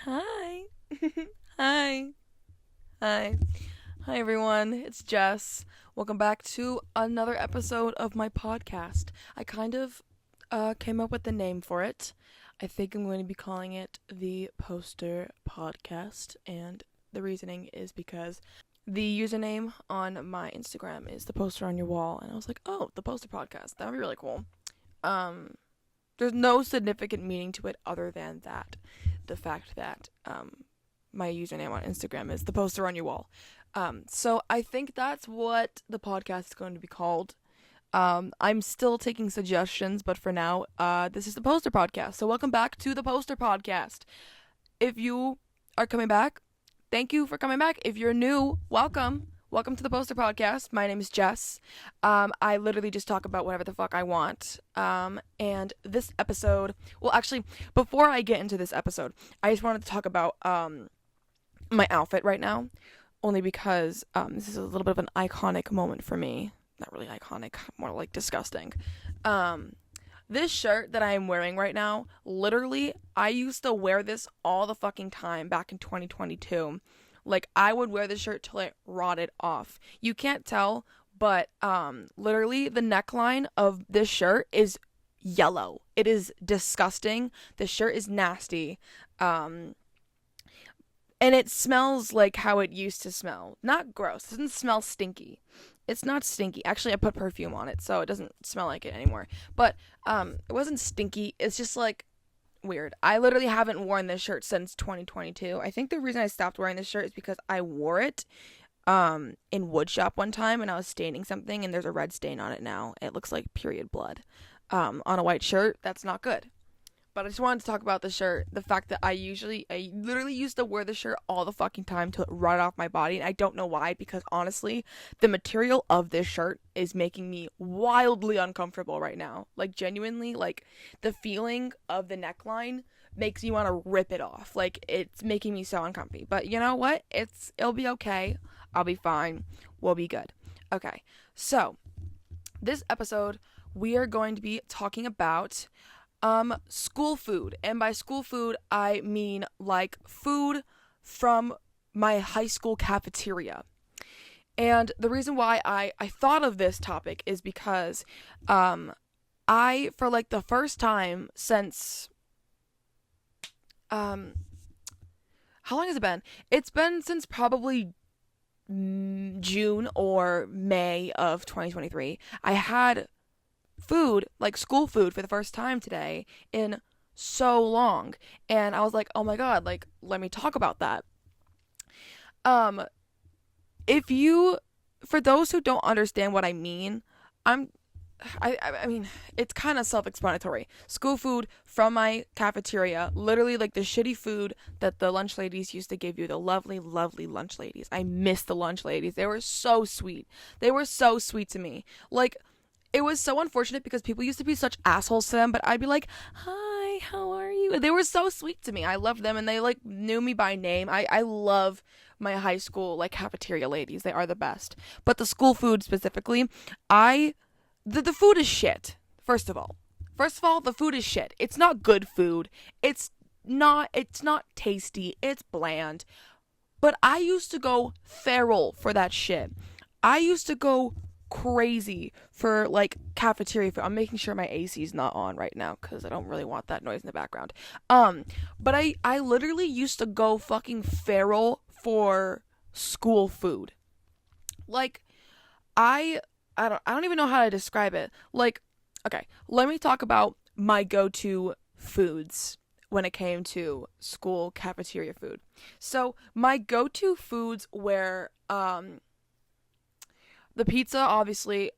Hi. Hi. Hi. Hi, everyone. It's Jess. Welcome back to another episode of my podcast. I kind of came up with the name for it. I think I'm going to be calling it the Poster Podcast. And the reasoning is because the username on my Instagram is the poster on your wall. And I was like, oh, the Poster Podcast. That would be really cool. There's no significant meaning to it other than that. The fact that my username on Instagram is the poster on your wall. So I think that's what the podcast is going to be called. I'm still taking suggestions, but for now, this is the Poster Podcast. So welcome back to the Poster Podcast. If you are coming back, thank you for coming back. If you're new, welcome. Welcome to the Poster Podcast. My name is Jess. I literally just talk about whatever the fuck I want. And this episode, well, actually, before I get into this episode, I just wanted to talk about my outfit right now, only because this is a little bit of an iconic moment for me. Not really iconic, more like disgusting. This shirt that I am wearing right now, literally, I used to wear this all the fucking time back in 2022. Like, I would wear this shirt till it rotted off. You can't tell, but literally the neckline of this shirt is yellow. It is disgusting. The shirt is nasty. And it smells like how it used to smell. Not gross. It doesn't smell stinky. It's not stinky. Actually, I put perfume on it, so it doesn't smell like it anymore. But it wasn't stinky. It's just like weird. I literally haven't worn this shirt since 2022. I think the reason I stopped wearing this shirt is because I wore it in woodshop one time and I was staining something and there's a red stain on it now. It looks like period blood on a white shirt. That's not good. But I just wanted to talk about the shirt. The fact that I literally used to wear the shirt all the fucking time till it rotted off my body. And I don't know why, because honestly, the material of this shirt is making me wildly uncomfortable right now. Like, genuinely, like, the feeling of the neckline makes me want to rip it off. Like, it's making me so uncomfy. But you know what? It'll be okay. I'll be fine. We'll be good. Okay. So, this episode, we are going to be talking about school food. And by school food, I mean like food from my high school cafeteria. And the reason why I thought of this topic is because for like the first time since how long has it been? It's been since probably June or May of 2023. I had food, like school food, for the first time today in so long. And I was like, oh my god, like, let me talk about that. Um, if you, for those who don't understand what I mean, I mean, it's kind of self-explanatory. School food from my cafeteria, literally like the shitty food that the lunch ladies used to give you, the lovely, lovely lunch ladies. I miss the lunch ladies. They were so sweet. They were so sweet to me. Like, it was so unfortunate because people used to be such assholes to them, but I'd be like, hi, how are you? They were so sweet to me. I loved them, and they, like, knew me by name. I love my high school, like, cafeteria ladies. They are the best. But the school food specifically, the food is shit, first of all. First of all, the food is shit. It's not good food. It's not tasty. It's bland. But I used to go feral for that shit. I used to go crazy for like cafeteria food. I'm making sure my AC is not on right now because I don't really want that noise in the background. But I literally used to go fucking feral for school food. Like, I don't even know how to describe it. Like, okay, let me talk about my go-to foods when it came to school cafeteria food. So my go-to foods were the pizza, obviously.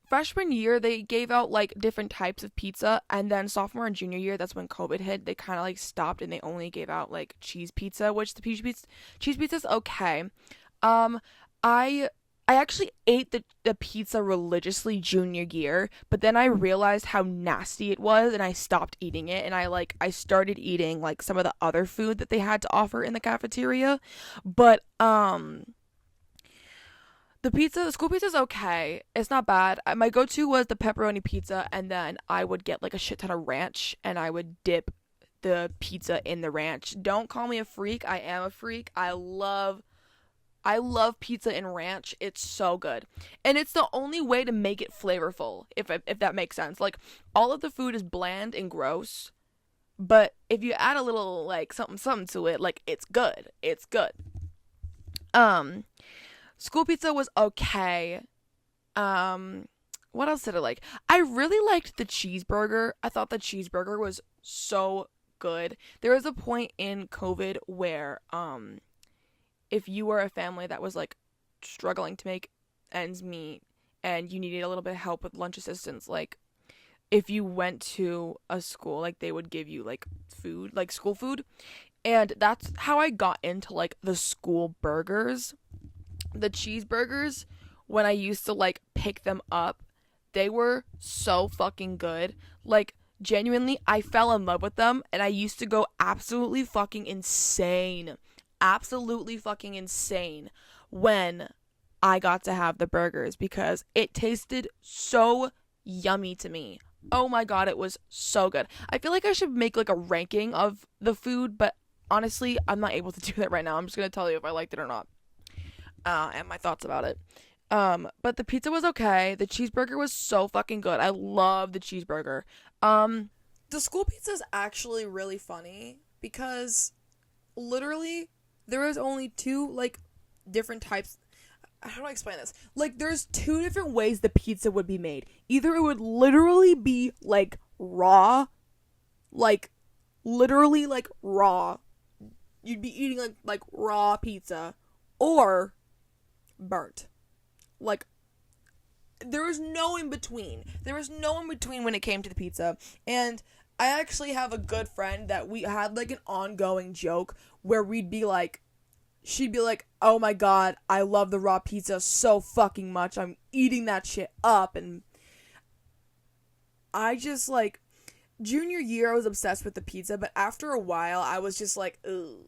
Freshman year, they gave out, like, different types of pizza, and then sophomore and junior year, that's when COVID hit, they kind of, like, stopped, and they only gave out, like, cheese pizza, which the cheese pizza's okay. I actually ate the pizza religiously junior year, but then I realized how nasty it was, and I stopped eating it, and I started eating, like, some of the other food that they had to offer in the cafeteria, but, the school pizza's okay. It's not bad. My go-to was the pepperoni pizza, and then I would get like a shit ton of ranch, and I would dip the pizza in the ranch. Don't call me a freak. I am a freak. I love pizza in ranch. It's so good. And it's the only way to make it flavorful, if that makes sense. Like, all of the food is bland and gross, but if you add a little, like, something to it, like, it's good. It's good. School pizza was okay. What else did I like? I really liked the cheeseburger. I thought the cheeseburger was so good. There was a point in COVID where, if you were a family that was, like, struggling to make ends meet and you needed a little bit of help with lunch assistance, like, if you went to a school, like, they would give you, like, food, like, school food. And that's how I got into, like, the school burgers. The cheeseburgers, when I used to, like, pick them up, they were so fucking good. Like, genuinely, I fell in love with them, and I used to go absolutely fucking insane when I got to have the burgers, because it tasted so yummy to me. Oh my god, it was so good. I feel like I should make, like, a ranking of the food, but honestly, I'm not able to do that right now. I'm just gonna tell you if I liked it or not, and my thoughts about it. But the pizza was okay. The cheeseburger was so fucking good. I love the cheeseburger. The school pizza is actually really funny because literally there is only two, like, different types. How do I explain this? Like, there's two different ways the pizza would be made. Either it would literally be, like, raw, like, literally, like, raw. You'd be eating, like raw pizza, or burnt. Like, there was no in between. There was no in between when it came to the pizza. And I actually have a good friend that we had, like, an ongoing joke where we'd be like, she'd be like, oh my god, I love the raw pizza so fucking much. I'm eating that shit up. And I just, like, junior year I was obsessed with the pizza, but after a while I was just like, ugh,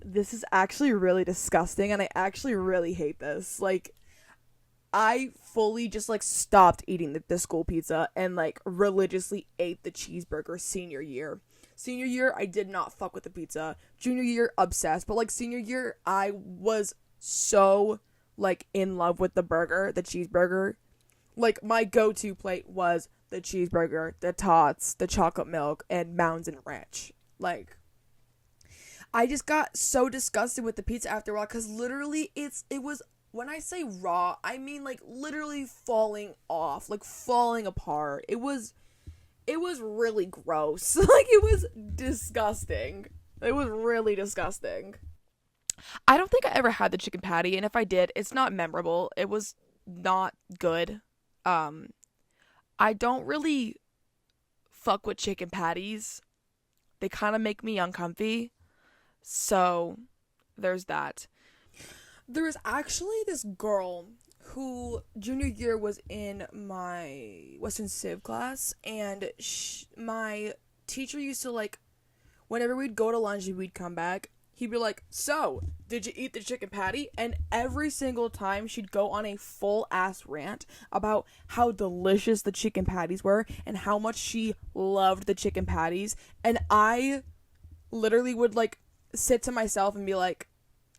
this is actually really disgusting, and I actually really hate this. Like, I fully just, like, stopped eating the school pizza and, like, religiously ate the cheeseburger senior year. Senior year, I did not fuck with the pizza. Junior year, obsessed. But, like, senior year, I was so, like, in love with the burger, the cheeseburger. Like, my go-to plate was the cheeseburger, the tots, the chocolate milk, and Mounds & Ranch. Like, I just got so disgusted with the pizza after a while, because literally, it was, when I say raw, I mean, like, literally falling off, like, falling apart. It was really gross. Like, it was disgusting. It was really disgusting. I don't think I ever had the chicken patty, and if I did, it's not memorable. It was not good. I don't really fuck with chicken patties. They kind of make me uncomfy. So, there's that. There was actually this girl who junior year was in my Western Civ class, and my teacher used to, like, whenever we'd go to lunch and we'd come back, he'd be like, so, did you eat the chicken patty? And every single time she'd go on a full ass rant about how delicious the chicken patties were and how much she loved the chicken patties, and I literally would, like, sit to myself and be like,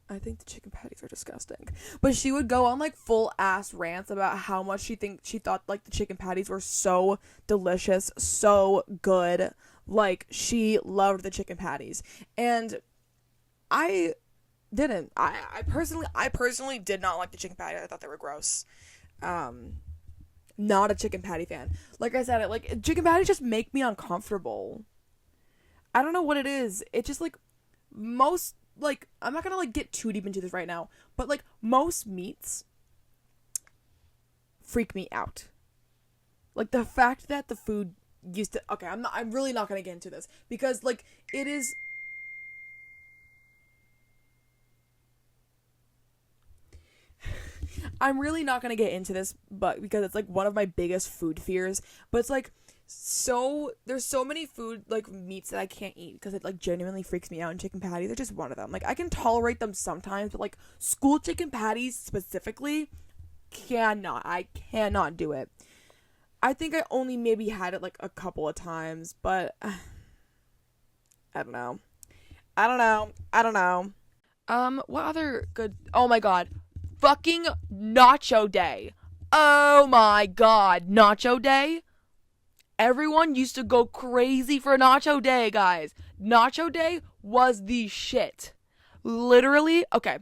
I think the chicken patties are disgusting. But she would go on, like, full ass rants about how much she thought, like, the chicken patties were so delicious, so good. Like, she loved the chicken patties. And I didn't. I personally did not like the chicken patty. I thought they were gross. Not a chicken patty fan. Like I said, chicken patties just make me uncomfortable. I don't know what it is. It just, like, most, like, I'm not gonna, like, get too deep into this right now, but, like, most meats freak me out. Like, the fact that the food used to, okay, I'm really not gonna get into this, because, like, it is, I'm really not gonna get into this, but, because it's, like, one of my biggest food fears, but it's, like, there's so many food, like, meats that I can't eat because it, like, genuinely freaks me out, and chicken patties are just one of them. Like, I can tolerate them sometimes, but, like, school chicken patties specifically, I cannot do it. I think I only maybe had it, like, a couple of times, but I don't know. I don't know. What other good? Oh my god. Fucking Nacho Day. Oh my god. Nacho Day. Everyone used to go crazy for Nacho Day, guys. Nacho Day was the shit. Literally, okay.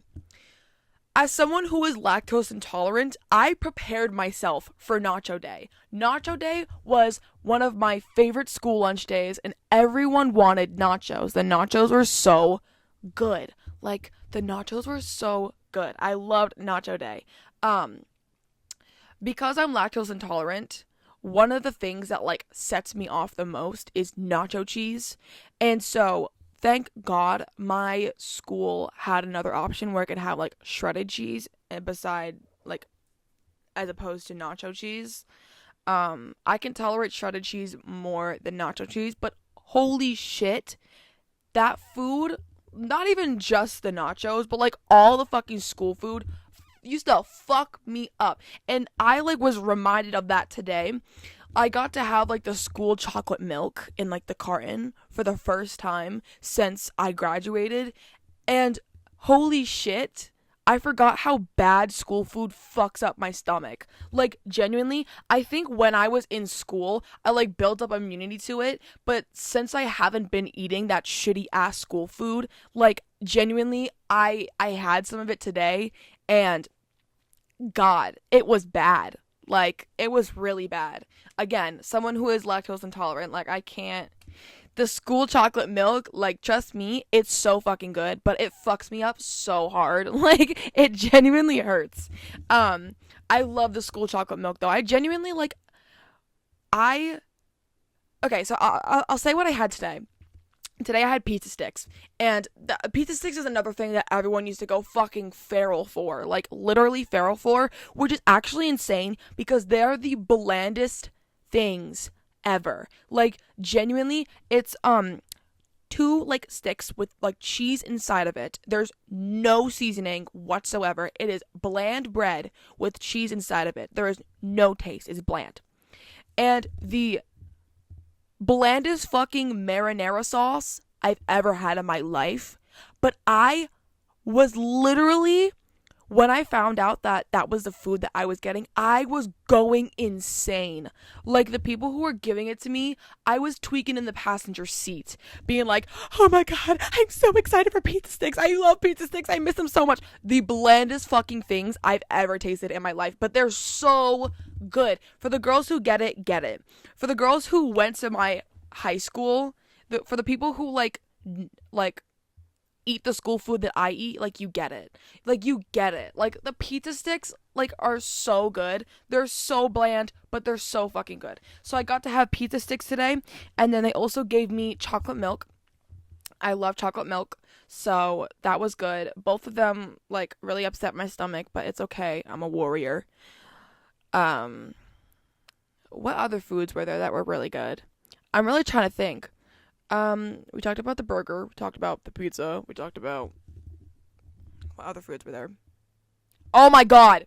As someone who is lactose intolerant, I prepared myself for Nacho Day. Nacho Day was one of my favorite school lunch days, and everyone wanted nachos. The nachos were so good. Like, the nachos were so good. I loved Nacho Day. Because I'm lactose intolerant, one of the things that like sets me off the most is nacho cheese. And so thank God my school had another option where I could have like shredded cheese and beside like as opposed to nacho cheese. I can tolerate shredded cheese more than nacho cheese, but holy shit, that food, not even just the nachos, but like all the fucking school food used to fuck me up. And I like was reminded of that today. I got to have like the school chocolate milk in like the carton for the first time since I graduated, and holy shit, I forgot how bad school food fucks up my stomach. Like genuinely, I think when I was in school, I like built up immunity to it, but since I haven't been eating that shitty ass school food, like genuinely I had some of it today, and God, it was bad. Like, it was really bad. Again, someone who is lactose intolerant, like, I can't. The school chocolate milk, like, trust me, it's so fucking good, but it fucks me up so hard. Like, it genuinely hurts. I love the school chocolate milk, though. I genuinely, like, okay, so I'll say what I had today. Today I had pizza sticks, and the pizza sticks is another thing that everyone used to go fucking feral for, like literally feral for, which is actually insane because they're the blandest things ever. Like genuinely, it's two like sticks with like cheese inside of it. There's no seasoning whatsoever. It is bland bread with cheese inside of it. There is no taste. It's bland. And the blandest fucking marinara sauce I've ever had in my life. But I was literally, when I found out that that was the food that I was getting, I was going insane. Like, the people who were giving it to me, I was tweaking in the passenger seat, being like, oh my god, I'm so excited for pizza sticks. I love pizza sticks. I miss them so much. The blandest fucking things I've ever tasted in my life, but they're so good. For the girls who get it, get it. For the girls who went to my high school, for the people who like eat the school food that I eat, like, you get it. Like, you get it. Like, the pizza sticks, like, are so good. They're so bland, but they're so fucking good. So I got to have pizza sticks today, and then they also gave me chocolate milk. I love chocolate milk, so that was good. Both of them, like, really upset my stomach, but it's okay. I'm a warrior. What other foods were there that were really good? I'm really trying to think. We talked about the burger, we talked about the pizza, we talked about what other foods were there? Oh my god!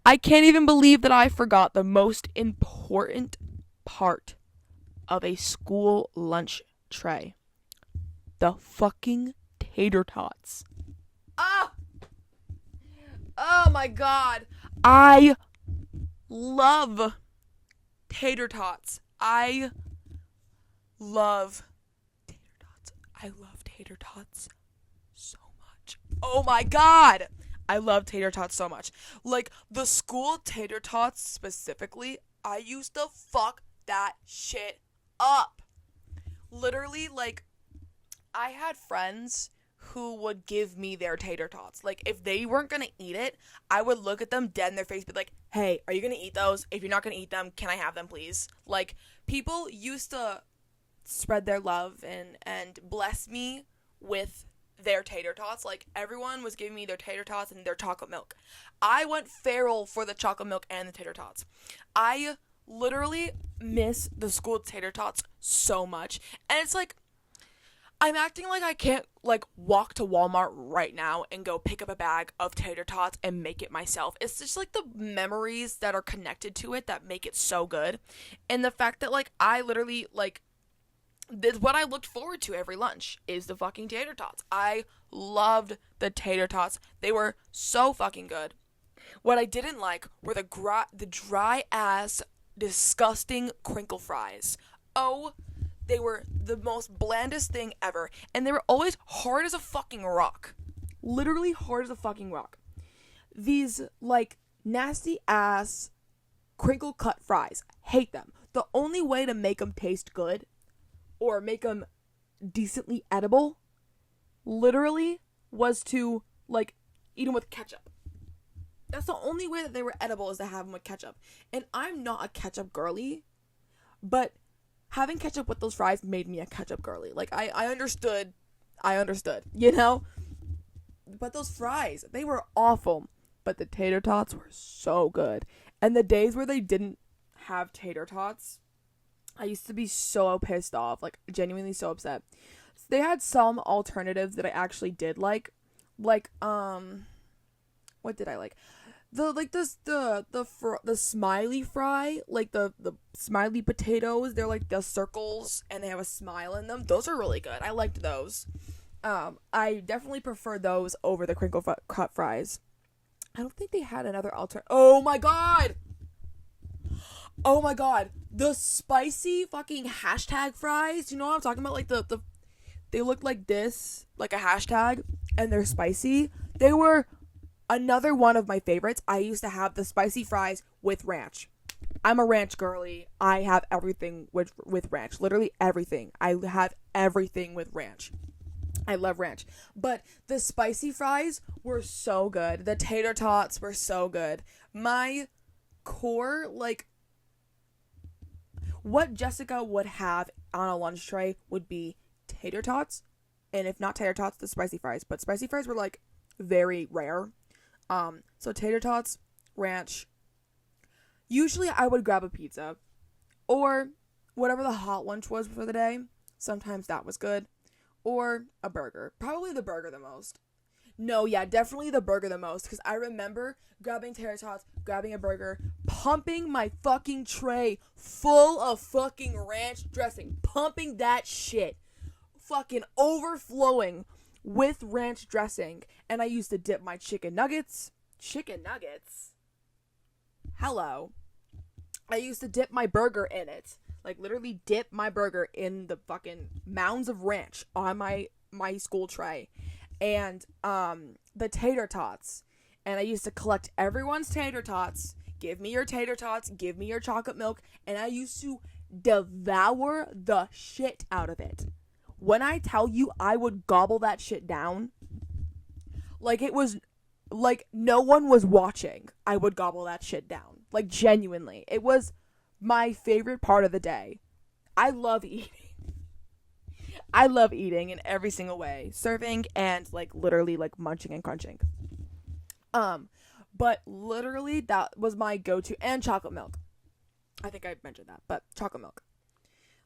I can't even believe that I forgot the most important part of a school lunch tray. The fucking tater tots. Ah! Oh my god! I love tater tots. I love tater tots. I love tater tots so much. Oh my god! I love tater tots so much. Like, the school tater tots specifically, I used to fuck that shit up. Literally, like, I had friends who would give me their tater tots. Like, if they weren't gonna eat it, I would look at them dead in their face, be like, hey, are you gonna eat those? If you're not gonna eat them, can I have them, please? Like, people used to spread their love and bless me with their tater tots. Like, everyone was giving me their tater tots and their chocolate milk. I went feral for the chocolate milk and the tater tots. I literally miss the school tater tots so much. And it's like, I'm acting like I can't, like, walk to Walmart right now and go pick up a bag of tater tots and make it myself. It's just, like, the memories that are connected to it that make it so good. And the fact that, like, I literally, like, This what I looked forward to every lunch is the fucking tater tots. I loved the tater tots. They were so fucking good. What I didn't like were the dry ass, disgusting crinkle fries. Oh, they were the most blandest thing ever, and they were always hard as a fucking rock. Literally hard as a fucking rock. These like nasty ass crinkle cut fries. Hate them. The only way to make them taste good or make them decently edible literally was to like eat them with ketchup. That's the only way that they were edible, is to have them with ketchup. And I'm not a ketchup girly, but having ketchup with those fries made me a ketchup girly. Like I understood, you know? But those fries, they were awful. But the tater tots were so good. And the days where they didn't have tater tots, I used to be so pissed off, like genuinely so upset. They had some alternatives that I actually did like what did I like? The smiley fry, like the smiley potatoes. They're like the circles and they have a smile in them. Those are really good. I liked those. I definitely prefer those over the crinkle cut fries. I don't think they had another alternative. Oh my god! The spicy fucking hashtag fries. You know what I'm talking about? Like the they look like this, like a hashtag, and they're spicy. They were another one of my favorites. I used to have the spicy fries with ranch. I'm a ranch girly. I have everything with ranch. Literally everything. I have everything with ranch. I love ranch. But the spicy fries were so good. The tater tots were so good. My core, like, what Jessica would have on a lunch tray would be tater tots. And if not tater tots, the spicy fries. But spicy fries were, like, very rare. So tater tots, ranch. Usually I would grab a pizza. Or whatever the hot lunch was for the day. Sometimes that was good. Or a burger. Probably the burger the most. No, yeah, definitely the burger the most. Because I remember grabbing tater tots, grabbing a burger, pumping my fucking tray full of fucking ranch dressing. Pumping that shit. Fucking overflowing with ranch dressing. And I used to dip my chicken nuggets. Chicken nuggets? Hello. I used to dip my burger in it. Like, literally dip my burger in the fucking mounds of ranch on my school tray. And, the tater tots. And I used to collect everyone's tater tots. Give me your tater tots. Give me your chocolate milk. And I used to devour the shit out of it. When I tell you I would gobble that shit down, like it was, like no one was watching, I would gobble that shit down. Like, genuinely. It was my favorite part of the day. I love eating. I love eating in every single way. Serving and, like, literally, like, munching and crunching. But literally, that was my go-to. And chocolate milk. I think I mentioned that, but chocolate milk.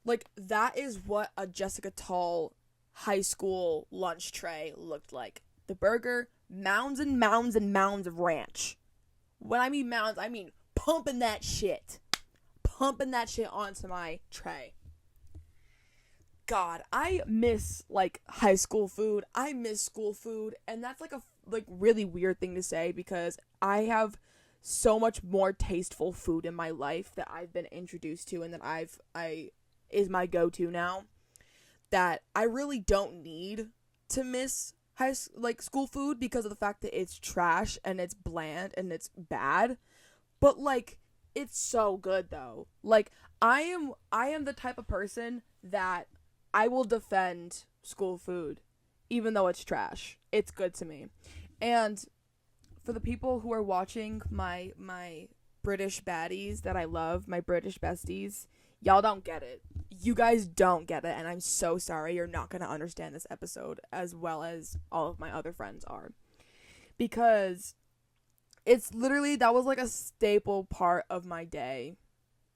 Like, that is what a Jessica Tall high school lunch tray looked like. The burger, mounds and mounds and mounds of ranch. When I mean mounds, I mean pumping that shit. Pumping that shit onto my tray. God, I miss, like, high school food. I miss school food. And that's, like, a really weird thing to say because I have so much more tasteful food in my life that I've been introduced to and that I is my go-to now, that I really don't need to miss school food because of the fact that it's trash and it's bland and it's bad. But, like, it's so good though. Like, I am the type of person that I will defend school food even though it's trash. It's good to me. And for the people who are watching my British baddies that I love, my British besties, y'all don't get it. You guys don't get it, and I'm so sorry. You're not going to understand this episode as well as all of my other friends are. Because it's literally, that was like a staple part of my day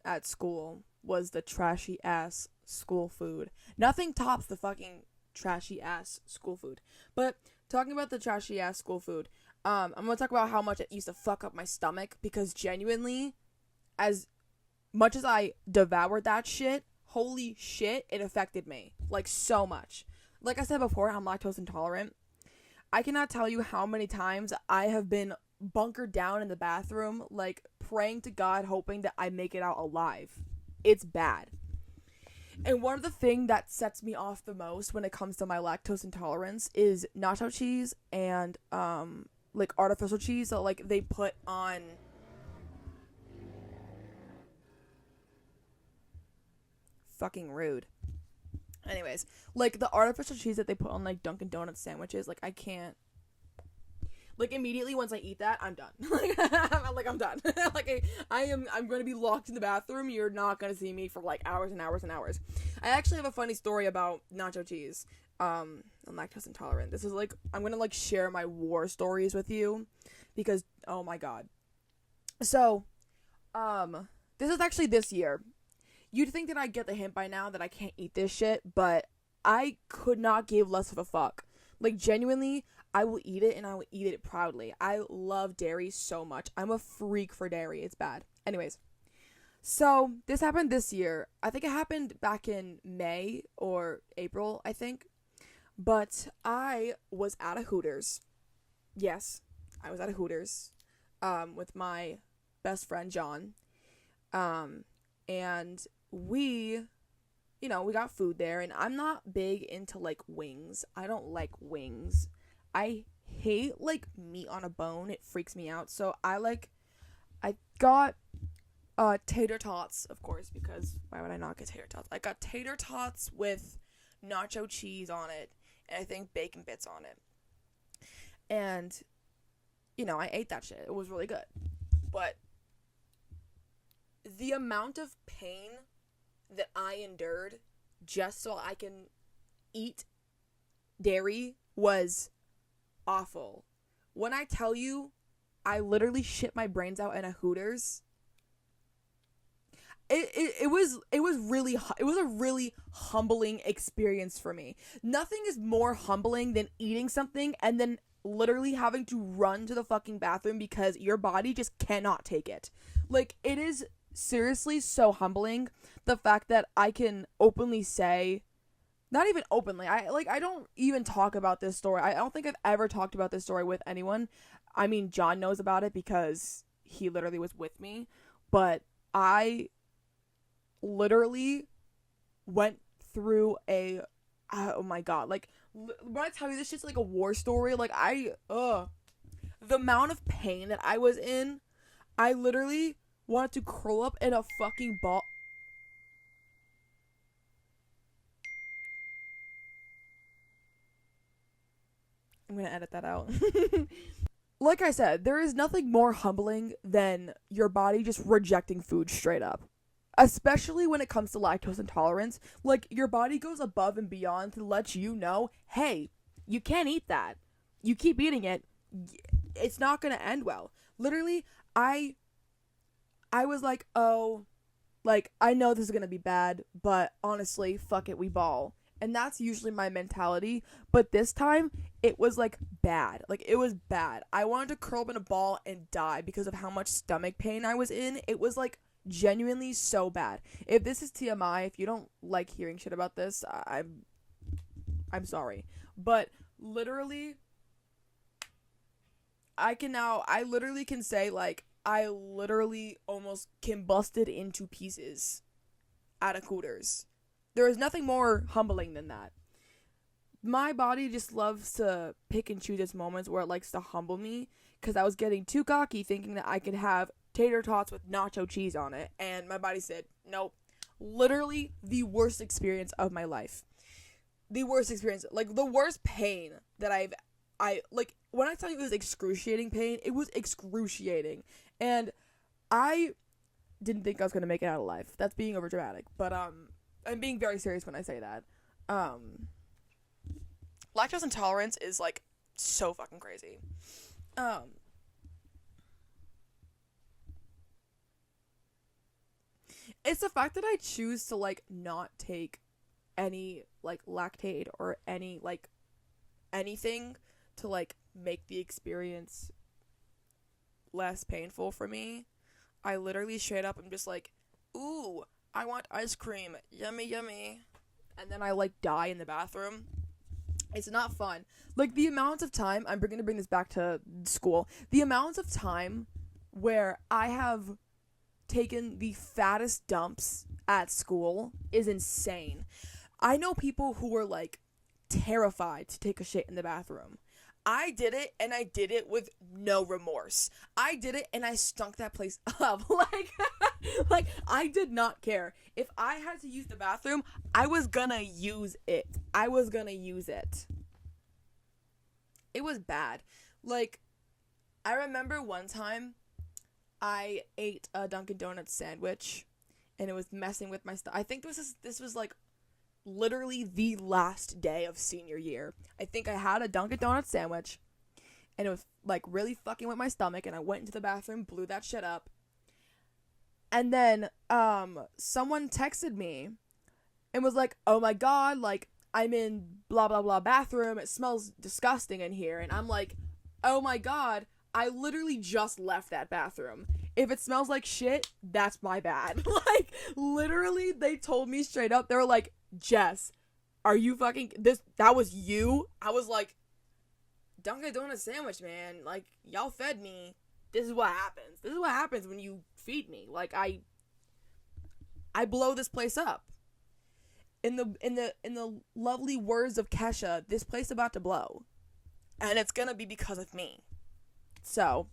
at school, was the trashy ass school food. Nothing tops the fucking trashy ass school food. But talking about the trashy ass school food, I'm going to talk about how much it used to fuck up my stomach, because genuinely, as much as I devoured that shit, holy shit, it affected me. Like, so much. Like I said before, I'm lactose intolerant. I cannot tell you how many times I have been bunkered down in the bathroom, like, praying to God, hoping that I make it out alive. It's bad. And one of the things that sets me off the most when it comes to my lactose intolerance is nacho cheese and, like, artificial cheese that, like, they put on... Fucking rude. Anyways, like, the artificial cheese that they put on, like, Dunkin' Donuts sandwiches, like, I can't... Like, immediately once I eat that, I'm done. I'm done. I'm going to be locked in the bathroom. You're not going to see me for, like, hours and hours and hours. I actually have a funny story about nacho cheese. I'm lactose intolerant. This is, like, I'm going to, like, share my war stories with you. Because, oh my god. So, this is actually this year. You'd think that I'd get the hint by now that I can't eat this shit, but I could not give less of a fuck. Like, genuinely, I will eat it, and I will eat it proudly. I love dairy so much. I'm a freak for dairy. It's bad. Anyways, so this happened this year. I think it happened back in May or April, I think. But I was at a Hooters. Yes, I was at a Hooters with my best friend, John. And we got food there, and I'm not big into, like, wings. I don't like wings. I hate, like, meat on a bone. It freaks me out. So I got tater tots, of course, because why would I not get tater tots? I got tater tots with nacho cheese on it, and I think bacon bits on it. And, I ate that shit. It was really good. But the amount of pain that I endured just so I can eat dairy was awful. When I tell you, I literally shit my brains out in a Hooters. It was a really humbling experience for me. Nothing is more humbling than eating something and then literally having to run to the fucking bathroom because your body just cannot take it. Like, it is seriously so humbling, the fact that I can openly say, not even openly, I don't even talk about this story. I don't think I've ever talked about this story with anyone. I mean, John knows about it because he literally was with me, but I literally went through oh my god, like, when I tell you this shit's like a war story, like, the amount of pain that I was in, I literally wanted to curl up in a fucking ball. I'm gonna edit that out. Like I said, there is nothing more humbling than your body just rejecting food straight up. Especially when it comes to lactose intolerance. Like, your body goes above and beyond to let you know, hey, you can't eat that. You keep eating it, it's not gonna end well. Literally, I was like, oh, like, I know this is gonna be bad, but honestly, fuck it, we ball. And that's usually my mentality, but this time, it was, like, bad. Like, it was bad. I wanted to curl up in a ball and die because of how much stomach pain I was in. It was, like, genuinely so bad. If this is TMI, if you don't like hearing shit about this, I'm sorry. But, literally, I literally can say, like, I literally almost combusted into pieces at a Hooters. There is nothing more humbling than that. My body just loves to pick and choose its moments where it likes to humble me, because I was getting too cocky thinking that I could have tater tots with nacho cheese on it, and my body said, nope. Literally the worst experience of my life. The worst experience. Like, the worst pain that like, when I tell you it was excruciating pain, it was excruciating. And I didn't think I was going to make it out alive. That's being overdramatic. But, I'm being very serious when I say that. Lactose intolerance is, like, so fucking crazy. It's the fact that I choose to, like, not take any, like, lactate or any, like, anything to, like, make the experience less painful for me. I literally straight up am just like, ooh, I want ice cream. Yummy, yummy. And then I, like, die in the bathroom. It's not fun. Like, the amount of time, I'm going to bring this back to school, the amount of time where I have taken the fattest dumps at school is insane. I know people who were, like, terrified to take a shit in the bathroom. I did it, and I did it with no remorse. I did it, and I stunk that place up. Like, I did not care. If I had to use the bathroom, I was gonna use it. It was bad. Like, I remember one time I ate a Dunkin' Donuts sandwich, and it was messing with my stomach. I think this was like literally the last day of senior year. I think I had a Dunkin' Donuts sandwich, and it was like really fucking with my stomach, and I went into the bathroom, blew that shit up. And then someone texted me and was like, "Oh my god, like, I'm in blah blah blah bathroom, it smells disgusting in here." And I'm like, "Oh my god, I literally just left that bathroom. If it smells like shit, that's my bad." Like, literally, they told me straight up. They were like, "Jess, are you fucking that was you?" I was like, "Dunkin' Donuts sandwich, man. Like, y'all fed me. This is what happens. This is what happens when you feed me. Like, I blow this place up. In the lovely words of Kesha, this place about to blow. And it's gonna be because of me." So,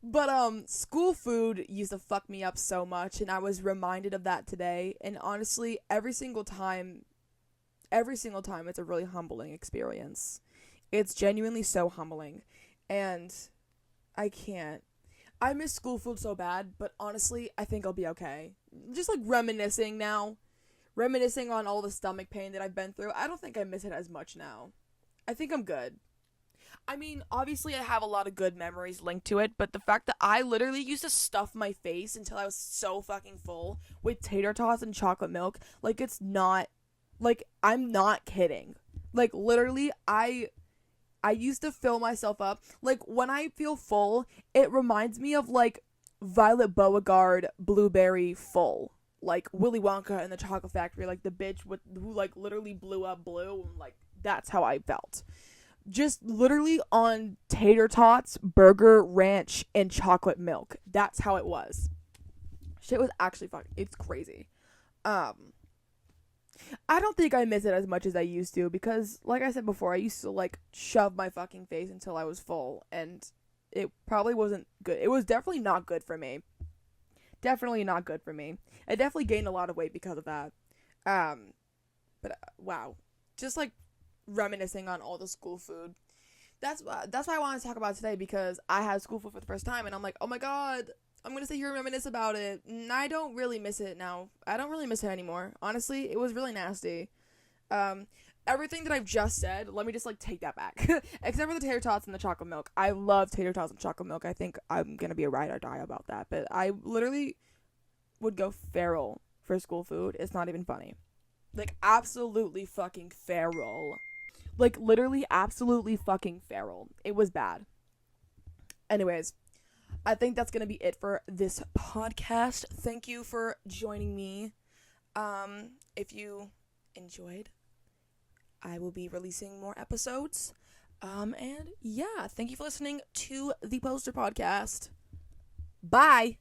but school food used to fuck me up so much, and I was reminded of that today. And honestly, every single time it's a really humbling experience. It's genuinely so humbling, and I miss school food so bad, but honestly, I think I'll be okay. Just like reminiscing on all the stomach pain that I've been through. I don't think I miss it as much now. I think I'm good. I mean, obviously I have a lot of good memories linked to it, but the fact that I literally used to stuff my face until I was so fucking full with tater tots and chocolate milk, like, it's not, like, I'm not kidding. Like, literally, I used to fill myself up. Like, when I feel full, it reminds me of, like, Violet Beauregard Blueberry Full. Like, Willy Wonka and the Chocolate Factory, like, the bitch who, like, literally blew up blue, and, like, that's how I felt. Just literally on tater tots, burger, ranch, and chocolate milk. That's how it was. Shit was actually fucking, it's crazy. I don't think I miss it as much as I used to, because, like I said before, I used to, like, shove my fucking face until I was full, and it probably wasn't good. It was definitely not good for me. Definitely not good for me. I definitely gained a lot of weight because of that. But wow. Just, like, reminiscing on all the school food. That's why I want to talk about today, because I had school food for the first time, and I'm like, oh my god, I'm gonna sit here and reminisce about it. And I don't really miss it now. I don't really miss it anymore. Honestly, it was really nasty. Everything that I've just said, let me just, like, take that back. Except for the tater tots and the chocolate milk. I love tater tots and chocolate milk. I think I'm gonna be a ride or die about that. But I literally would go feral for school food. It's not even funny. Like, absolutely fucking feral. Like, literally absolutely fucking feral. It was bad. Anyways, I think that's gonna be it for this podcast. Thank you for joining me. If you enjoyed, I will be releasing more episodes. And yeah, thank you for listening to the Poster Podcast. Bye!